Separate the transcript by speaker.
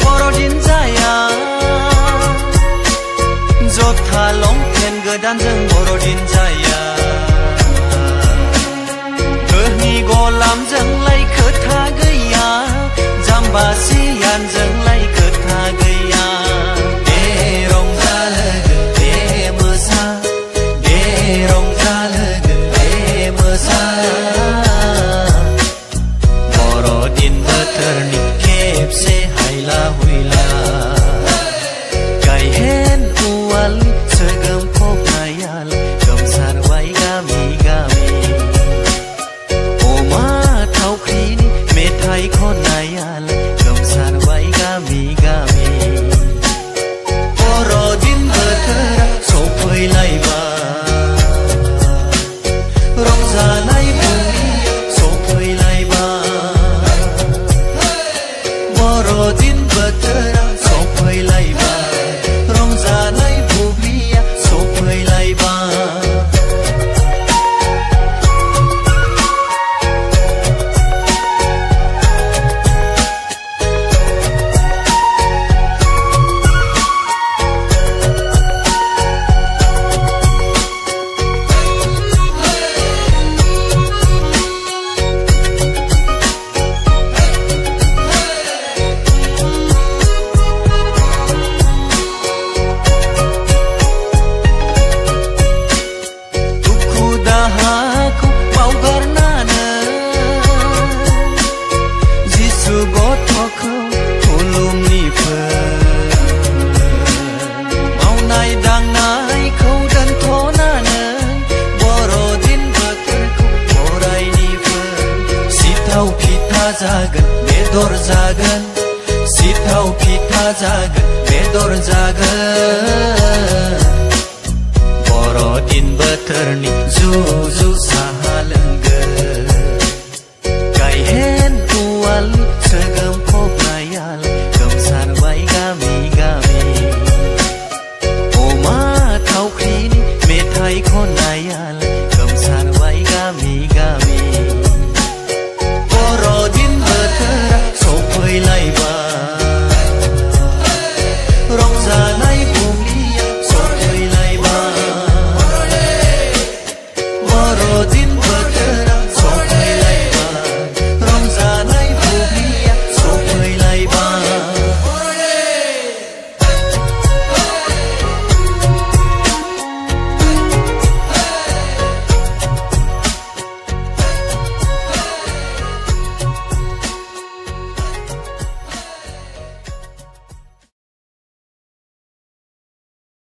Speaker 1: बर'दिन जाया जथा लंपेन्ट गोदानजों बर'दिन जाया धोनि गलामजोंलाय खोथा गैया जाम्बा सियानजोंलाय खोथा गैया दे रंजा लोगो दे मोसा दे रंजा लोगो दे मोसा बर'दिन बोथोरनि खेबसे हायला हुइला गायहेन उवालनि सोगोम फबनायालाय गोमसारबाय गामि गामि अमा थावख्रिनि मेथाइ खननायालाय गोमसारबाय गामि गामि बर'दिन बोथोरा सफैलायबाय रंजानाय बुब्लि सफैलायबाय बर'दिन बोथोरा सफैलायबाय रंजानाय बुब्लिया सफैलायबाय दाहाखौ बावगारनानै जिसु गथ'खौ खुलुमनिफोर मावनाय दांनायखौ दोनथ'नानै बर'दिन बोथोरखौ बरायनिफोर सिथाव फिथा जागोन बेदर जागोन सिथाव फिथा जागोन बेदर जागोन बर'दिन बोथोरनि जु जु सा